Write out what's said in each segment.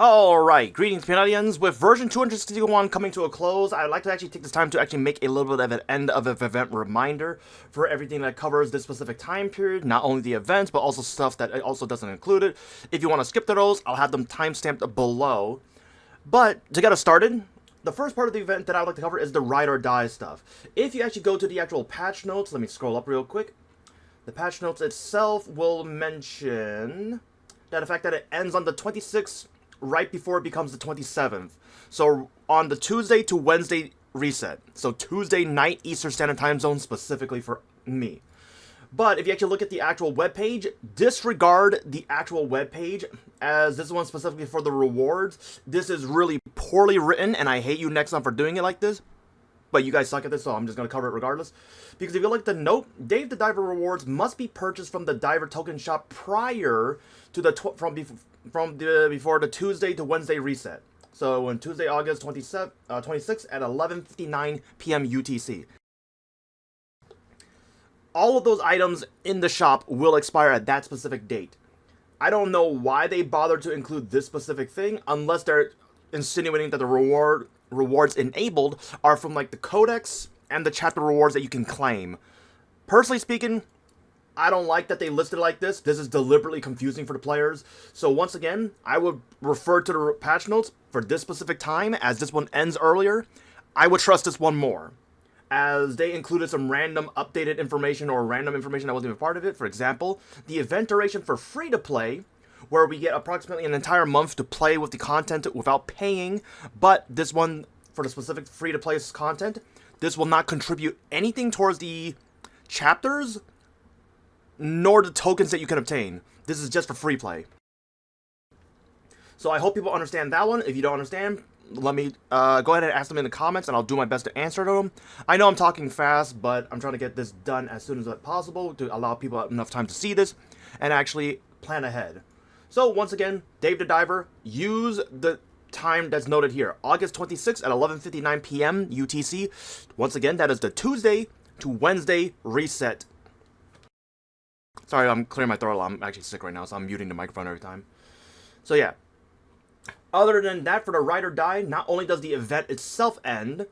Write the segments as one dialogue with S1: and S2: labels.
S1: Alright, greetings Peanuts. With version 261 coming to a close, I'd like to actually take this time to actually make a little bit of an end of event reminder for everything that covers this specific time period, not only the events, but also stuff that it also doesn't include it. If you want to skip to those, I'll have them timestamped below. But to get us started, the first part of the event that I'd like to cover is the ride or die stuff. If you actually go to the actual patch notes, let me scroll up real quick. The patch notes itself will mention that the fact that it ends on the 26th right before it becomes the 27th. So on the Tuesday to Wednesday reset. So Tuesday night Eastern Standard Time Zone specifically for me. But if you actually look at the actual webpage, disregard the actual webpage, as this one specifically for the rewards. This is really poorly written, and I hate you Nexon for doing it like this. But you guys suck at this, so I'm just going to cover it regardless. Because if you look at the note, Dave the Diver rewards must be purchased from the Diver token shop prior to the before the Tuesday to Wednesday reset. So on Tuesday, August 26th at 11:59 p.m. UTC. All of those items in the shop will expire at that specific date. I don't know why they bothered to include this specific thing, unless they're insinuating that the rewards enabled are from like the codex and the chapter rewards that you can claim. Personally speaking, I don't like that they listed it like this. This is deliberately confusing for the players. So once again, I would refer to the patch notes for this specific time, as this one ends earlier. I would trust this one more, as they included some random updated information or random information that wasn't even part of it. For example, the event duration for free-to-play, where we get approximately an entire month to play with the content without paying, but this one, for the specific free-to-play content, this will not contribute anything towards the chapters, nor the tokens that you can obtain. This is just for free play. So I hope people understand that one. If you don't understand, let me go ahead and ask them in the comments, and I'll do my best to answer them. I know I'm talking fast, but I'm trying to get this done as soon as possible to allow people enough time to see this and actually plan ahead. So once again, Dave the Diver, use the time that's noted here, August 26th at 11:59 p.m. UTC. Once again, that is the Tuesday to Wednesday reset. Sorry, I'm clearing my throat. I'm actually sick right now, so I'm muting the microphone every time. So yeah. Other than that, for the ride or die, not only does the event itself end,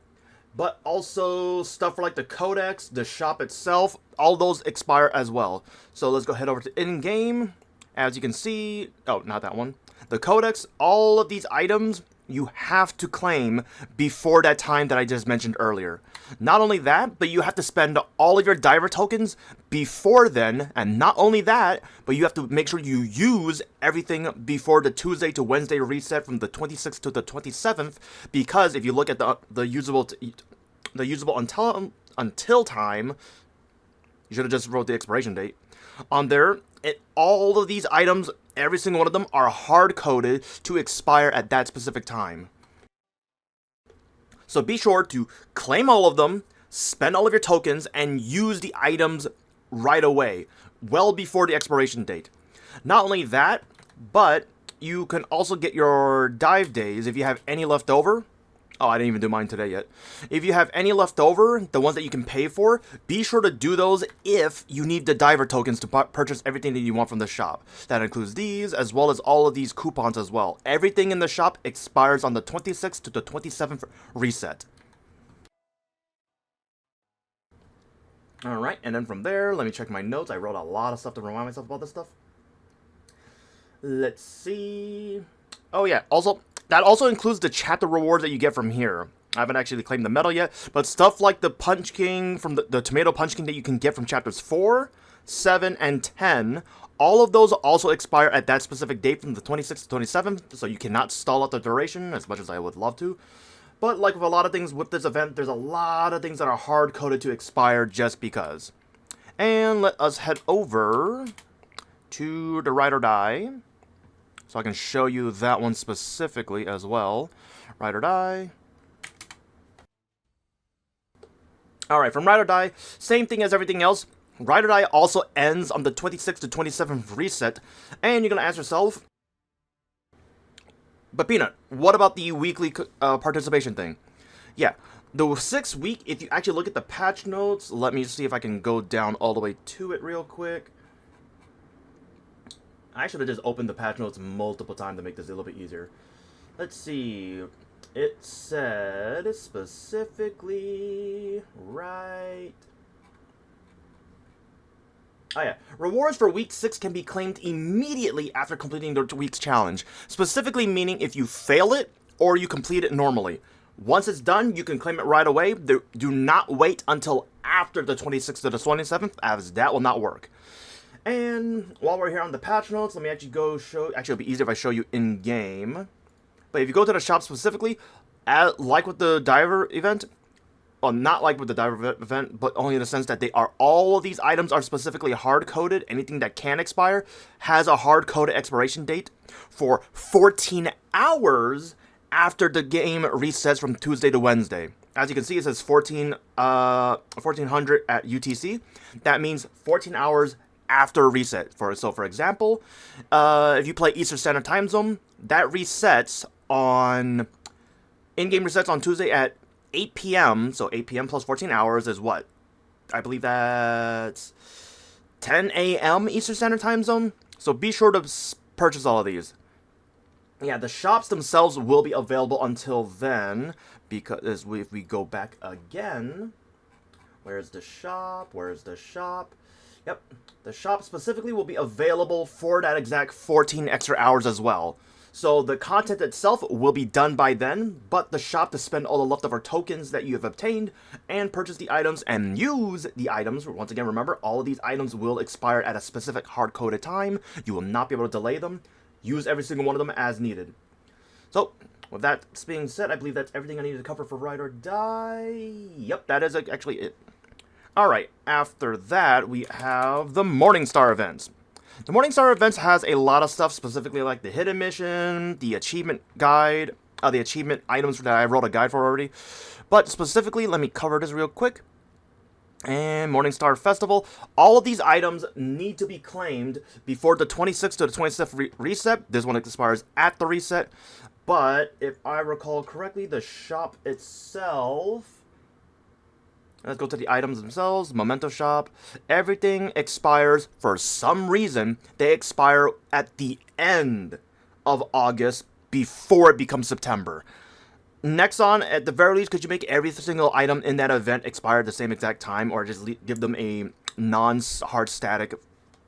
S1: but also stuff for like the codex, the shop itself, all those expire as well. So let's go head over to in-game. As you can see, oh, not that one. The codex, all of these items, you have to claim before that time that I just mentioned earlier. Not only that, but you have to spend all of your diver tokens before then, and not only that, but you have to make sure you use everything before the Tuesday to Wednesday reset from the 26th to the 27th, because if you look at the usable until time, you should have just wrote the expiration date on there. All of these items, every single one of them, are hard-coded to expire at that specific time. So be sure to claim all of them, spend all of your tokens, and use the items right away, well before the expiration date. Not only that, but you can also get your dive days if you have any left over. Oh, I didn't even do mine today yet. If you have any left over, the ones that you can pay for, be sure to do those if you need the diver tokens to purchase everything that you want from the shop. That includes these, as well as all of these coupons as well. Everything in the shop expires on the 26th to the 27th reset. Alright, and then from there, let me check my notes. I wrote a lot of stuff to remind myself about this stuff. Let's see. Oh yeah, also, that also includes the chapter rewards that you get from here. I haven't actually claimed the medal yet, but stuff like the Punch King, from the Tomato Punch King that you can get from chapters 4, 7, and 10, all of those also expire at that specific date from the 26th to 27th, so you cannot stall out the duration as much as I would love to. But like with a lot of things with this event, there's a lot of things that are hard-coded to expire just because. And let us head over to the ride or die, so I can show you that one specifically as well. Ride or die. Alright, from ride or die, same thing as everything else. Ride or die also ends on the 26th to 27th reset. And you're going to ask yourself, but Peanut, what about the weekly participation thing? Yeah, the 6th week, if you actually look at the patch notes, let me see if I can go down all the way to it real quick. I should have just opened the patch notes multiple times to make this a little bit easier. Let's see. It said specifically right. Oh yeah. Rewards for week 6 can be claimed immediately after completing the week's challenge. Specifically meaning if you fail it or you complete it normally. Once it's done, you can claim it right away. Do not wait until after the 26th to the 27th, as that will not work. And while we're here on the patch notes, let me actually go show... Actually, it'll be easier if I show you in-game. But if you go to the shop specifically, like with the diver event... Well, not like with the diver event, but only in the sense that all of these items are specifically hard-coded. Anything that can expire has a hard-coded expiration date for 14 hours after the game resets from Tuesday to Wednesday. As you can see, it says 1400 at UTC. That means 14 hours after reset. So for example, if you play Eastern Standard Time Zone, that resets on... In-game resets on Tuesday at 8 p.m. So 8 p.m. plus 14 hours is what? I believe that's 10 a.m. Eastern Standard Time Zone. So be sure to purchase all of these. Yeah, the shops themselves will be available until then, because if we go back again, where's the shop? Where's the shop? Yep, the shop specifically will be available for that exact 14 extra hours as well. So the content itself will be done by then, but the shop to spend all the leftover tokens that you have obtained and purchase the items and use the items. Once again, remember, all of these items will expire at a specific hard-coded time. You will not be able to delay them. Use every single one of them as needed. So, with that being said, I believe that's everything I needed to cover for Ride or Die. Yep, that is actually it. Alright, after that, we have the Morningstar events. The Morningstar events has a lot of stuff, specifically like the hidden mission, the achievement guide, the achievement items that I wrote a guide for already. But specifically, let me cover this real quick. And Morningstar Festival. All of these items need to be claimed before the 26th to the 27th reset. This one expires at the reset. But if I recall correctly, the shop itself... Let's go to the items themselves. Memento shop. Everything expires for some reason. They expire at the end of August before it becomes September. Nexon, at the very least, could you make every single item in that event expire at the same exact time, or just give them a non-hard static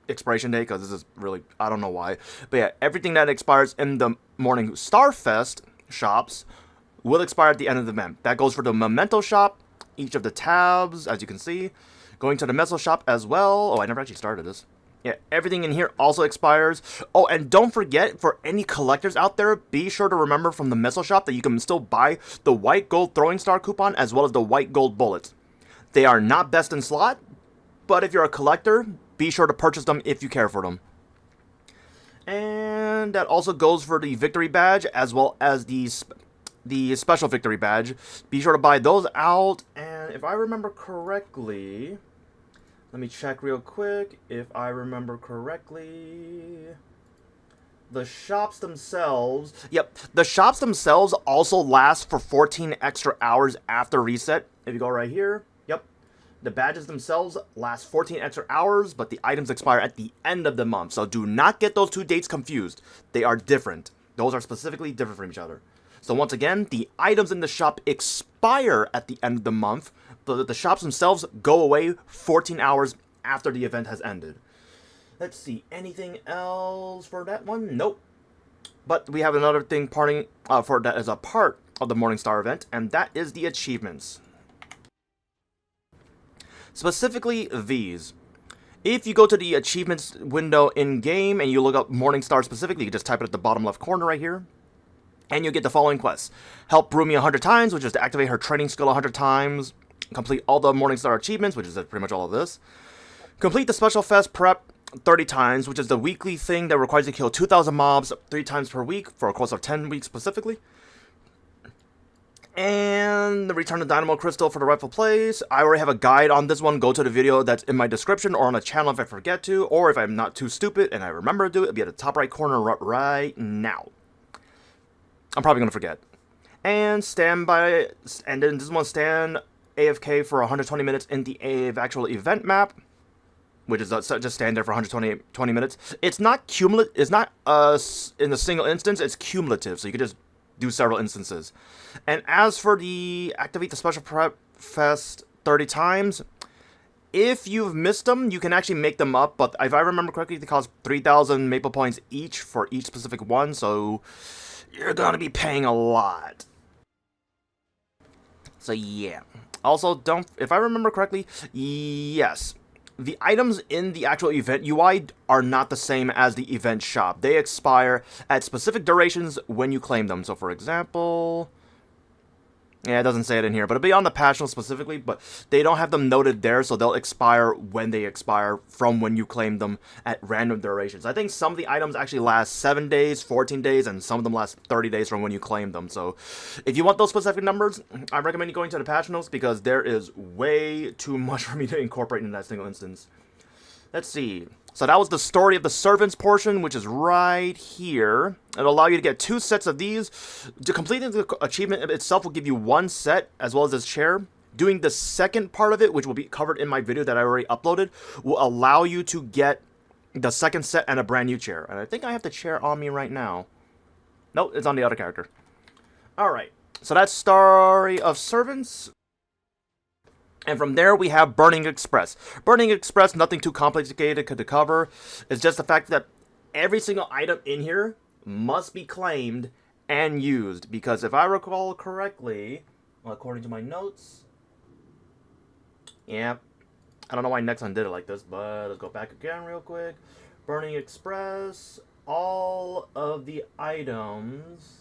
S1: expiration date? Because this is really, I don't know why. But yeah, everything that expires in the Morningstar Fest shops will expire at the end of the event. That goes for the Memento shop, each of the tabs, as you can see. Going to the Mezzo shop as well. Oh, I never actually started this. Yeah, everything in here also expires. Oh, and don't forget, for any collectors out there, be sure to remember from the Mezzo shop that you can still buy the white gold throwing star coupon as well as the white gold bullets. They are not best in slot, but if you're a collector, be sure to purchase them if you care for them. And that also goes for the victory badge as well as the special victory badge. Be sure to buy those out, and if I remember correctly... Let me check real quick. If I remember correctly, the shops themselves... Yep, the shops themselves also last for 14 extra hours after reset. If you go right here, yep. The badges themselves last 14 extra hours, but the items expire at the end of the month. So do not get those two dates confused. They are different. Those are specifically different from each other. So once again, the items in the shop expire at the end of the month, but the shops themselves go away 14 hours after the event has ended. Let's see, anything else for that one? Nope. But we have another thing for that as a part of the Morningstar event, and that is the achievements. Specifically, these. If you go to the achievements window in-game and you look up Morningstar specifically, you just type it at the bottom left corner right here. And you get the following quests. Help Brumi 100 times, which is to activate her training skill 100 times. Complete all the Morningstar achievements, which is pretty much all of this. Complete the Special Fest prep 30 times, which is the weekly thing that requires you to kill 2,000 mobs 3 times per week for a course of 10 weeks specifically. And the Return to Dynamo Crystal for the rightful place. I already have a guide on this one. Go to the video that's in my description or on the channel if I forget to, or if I'm not too stupid and I remember to do it, it'll be at the top right corner right now. I'm probably going to forget. And and then this one, stand AFK for 120 minutes in the actual event map. which is just stand there for 120 minutes. It's not cumulative. It's not in a single instance. It's cumulative, so you could just do several instances. And as for the activate the special prep fest 30 times, if you've missed them, you can actually make them up. But if I remember correctly, they cost 3,000 maple points each for each specific one, so you're gonna be paying a lot. So yeah. Also, if I remember correctly, yes, the items in the actual event UI are not the same as the event shop. They expire at specific durations when you claim them. So for example, yeah, it doesn't say it in here, but it'll be on the patch notes specifically, but they don't have them noted there, so they'll expire when they expire from when you claim them at random durations. I think some of the items actually last 7 days, 14 days, and some of them last 30 days from when you claim them. So if you want those specific numbers, I recommend you going to the patch notes because there is way too much for me to incorporate in that single instance. Let's see. So that was the story of the servants portion, which is right here. It'll allow you to get 2 sets of these. To completing the achievement itself will give you 1 set, as well as this chair. Doing the second part of it, which will be covered in my video that I already uploaded, will allow you to get the second set and a brand new chair. And I think I have the chair on me right now. Nope, it's on the other character. Alright, so that's story of servants. And from there, we have Burning Express. Burning Express, nothing too complicated to cover. It's just the fact that every single item in here must be claimed and used. Because if I recall correctly, well, according to my notes, yeah, I don't know why Nexon did it like this, but let's go back again real quick. Burning Express, all of the items...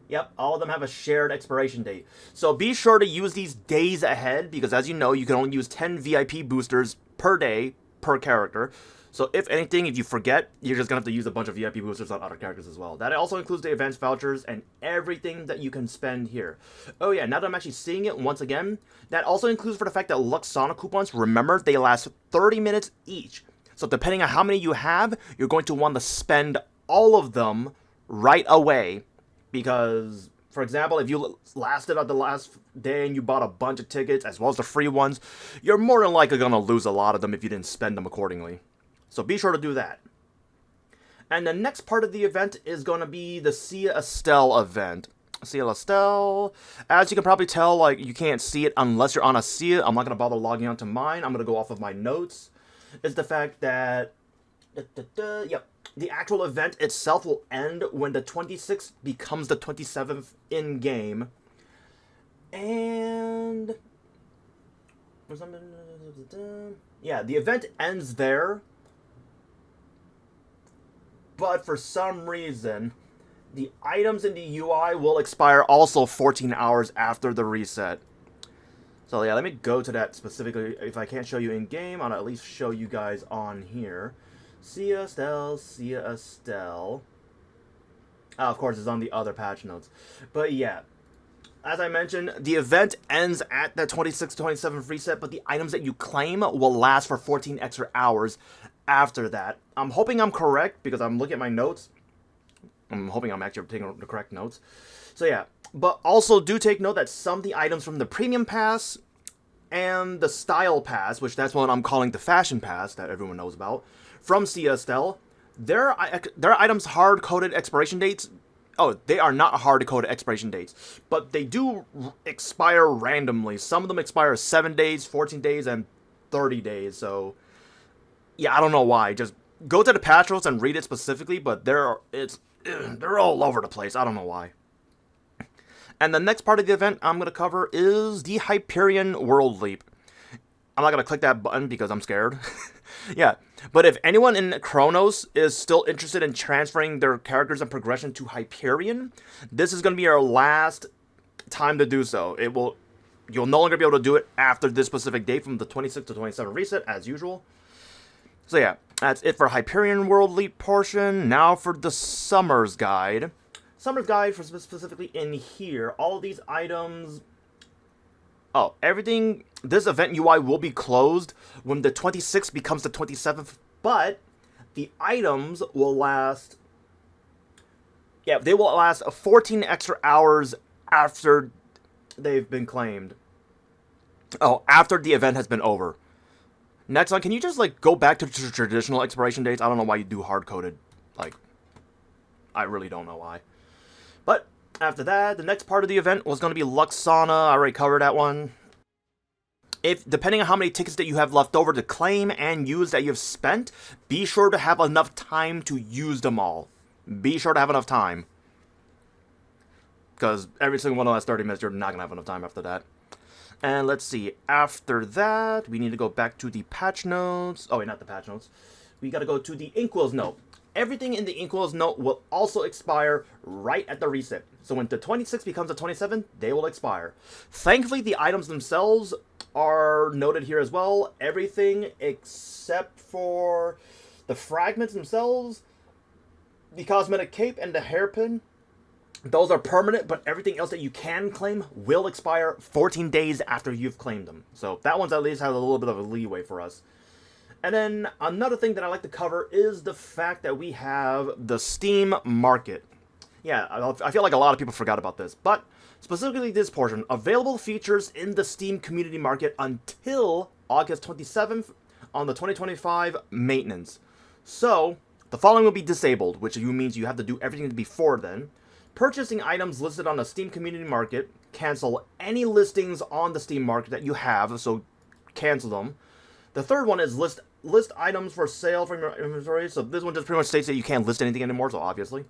S1: Yep, all of them have a shared expiration date. So be sure to use these days ahead, because as you know, you can only use 10 VIP boosters per day, per character. So if anything, if you forget, you're just going to have to use a bunch of VIP boosters on other characters as well. That also includes the advanced vouchers and everything that you can spend here. Oh yeah, now that I'm actually seeing it once again, that also includes for the fact that Luxe Sauna coupons, remember, they last 30 minutes each. So depending on how many you have, you're going to want to spend all of them right away. Because, for example, if you lasted on the last day and you bought a bunch of tickets, as well as the free ones, you're more than likely going to lose a lot of them if you didn't spend them accordingly. So be sure to do that. And the next part of the event is going to be the Astelle event. Astelle, as you can probably tell, like, you can't see it unless you're on a Sia. I'm not going to bother logging onto mine. I'm going to go off of my notes. It's the fact that... Yep. The actual event itself will end when the 26th becomes the 27th in-game. And... yeah, the event ends there. But for some reason, the items in the UI will expire also 14 hours after the reset. So yeah, let me go to that specifically. If I can't show you in-game, I'll at least show you guys on here. See Astelle, see Astelle. Of course, it's on the other patch notes. But yeah, as I mentioned, the event ends at the 26-27 reset, but the items that you claim will last for 14 extra hours after that. I'm hoping I'm correct, because I'm looking at my notes. I'm hoping I'm actually taking the correct notes. So yeah, but also do take note that some of the items from the Premium Pass and the Style Pass, which that's what I'm calling the Fashion Pass that everyone knows about, from Astelle, their items hard-coded expiration dates. Oh, they are not hard-coded expiration dates, but they do expire randomly. Some of them expire 7 days, 14 days, and 30 days. So, yeah, I don't know why. Just go to the patch notes and read it specifically, but they're all over the place. I don't know why. And the next part of the event I'm going to cover is the Hyperion World Leap. I'm not going to click that button because I'm scared. Yeah, but if anyone in Chronos is still interested in transferring their characters and progression to Hyperion, this is going to be our last time to do so. You'll no longer be able to do it after this specific date from the 26 to 27 reset, as usual. So yeah, that's it for Hyperion World Leap portion. Now for the Summer's Guide. Summer's Guide, for specifically in here, all of these items... Oh, everything, this event UI will be closed when the 26th becomes the 27th, but the items will last, yeah, they will last 14 extra hours after they've been claimed. Oh, after the event has been over. Nexon, can you just, like, go back to traditional expiration dates? I don't know why you do hard-coded. Like, I really don't know why. But, after that, the next part of the event was going to be Luxe Sauna. I already covered that one. Depending on how many tickets that you have left over to claim and use that you've spent, be sure to have enough time to use them all. Be sure to have enough time. Because every single one of the last 30 minutes, you're not going to have enough time after that. And let's see, after that, we need to go back to the patch notes. Oh, wait, not the patch notes. We got to go to the Inkwell's note. Everything in the Inkwell's note will also expire right at the reset. So when the 26 becomes the 27, they will expire. Thankfully, the items themselves are noted here as well. Everything except for the fragments themselves, the cosmetic cape, and the hairpin. Those are permanent, but everything else that you can claim will expire 14 days after you've claimed them. So that one's at least has a little bit of a leeway for us. And then another thing that I like to cover is the fact that we have the Steam market. Yeah, I feel like a lot of people forgot about this, but specifically this portion, available features in the Steam community market until August 27th on the 2025 maintenance. So the following will be disabled, which means you have to do everything before then. Purchasing items listed on the Steam community market, cancel any listings on the Steam market that you have, so cancel them. The third one is list items for sale from your inventory, so this one just pretty much states that you can't list anything anymore, so obviously.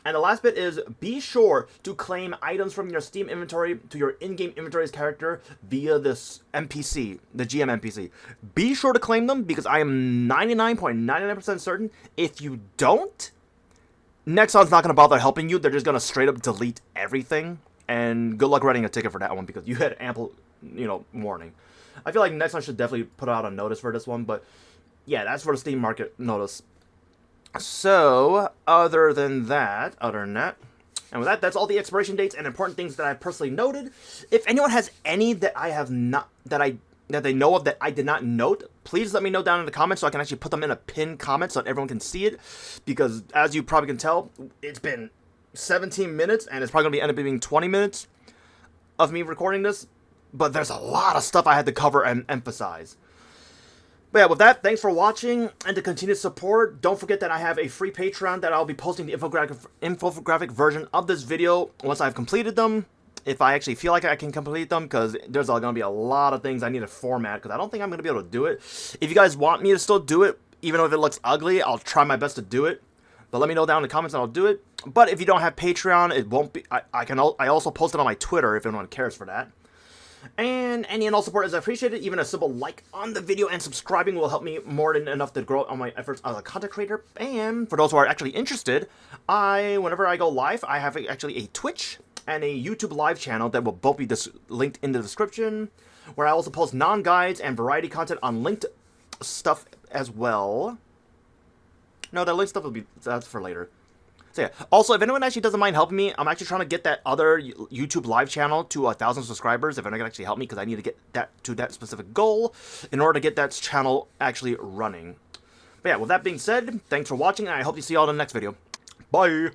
S1: And the last bit is, be sure to claim items from your Steam inventory to your in-game inventories character via this NPC, the GM NPC. Be sure to claim them, because I am 99.99% certain if you don't, Nexon's not going to bother helping you. They're just going to straight up delete everything. And good luck writing a ticket for that one, because you had ample, warning. I feel like Nexon should definitely put out a notice for this one, but yeah, that's for the Steam market notice. So, other than that, and with that, that's all the expiration dates and important things that I personally noted. If anyone has any that I have not, that they know of that I did not note, please let me know down in the comments so I can actually put them in a pinned comment so that everyone can see it. Because as you probably can tell, it's been 17 minutes and it's probably going to end up being 20 minutes of me recording this. But there's a lot of stuff I had to cover and emphasize. But yeah, with that, thanks for watching and to continue support. Don't forget that I have a free Patreon that I'll be posting the infographic version of this video once I've completed them. If I actually feel like I can complete them, because there's going to be a lot of things I need to format, because I don't think I'm going to be able to do it. If you guys want me to still do it, even if it looks ugly, I'll try my best to do it. But let me know down in the comments and I'll do it. But if you don't have Patreon, it won't be. I also post it on my Twitter if anyone cares for that. And any and all support is appreciated. Even a simple like on the video and subscribing will help me more than enough to grow on my efforts as a content creator. And for those who are actually interested, whenever I go live, I have actually a Twitch and a YouTube live channel that will both be linked in the description, where I also post non-guides and variety content on linked stuff as well. No, that linked stuff that's for later. So yeah. Also, if anyone actually doesn't mind helping me, I'm actually trying to get that other YouTube live channel to 1,000 subscribers. If anyone can actually help me, because I need to get that to that specific goal in order to get that channel actually running. But yeah, with that being said, thanks for watching, and I hope to see you all in the next video. Bye!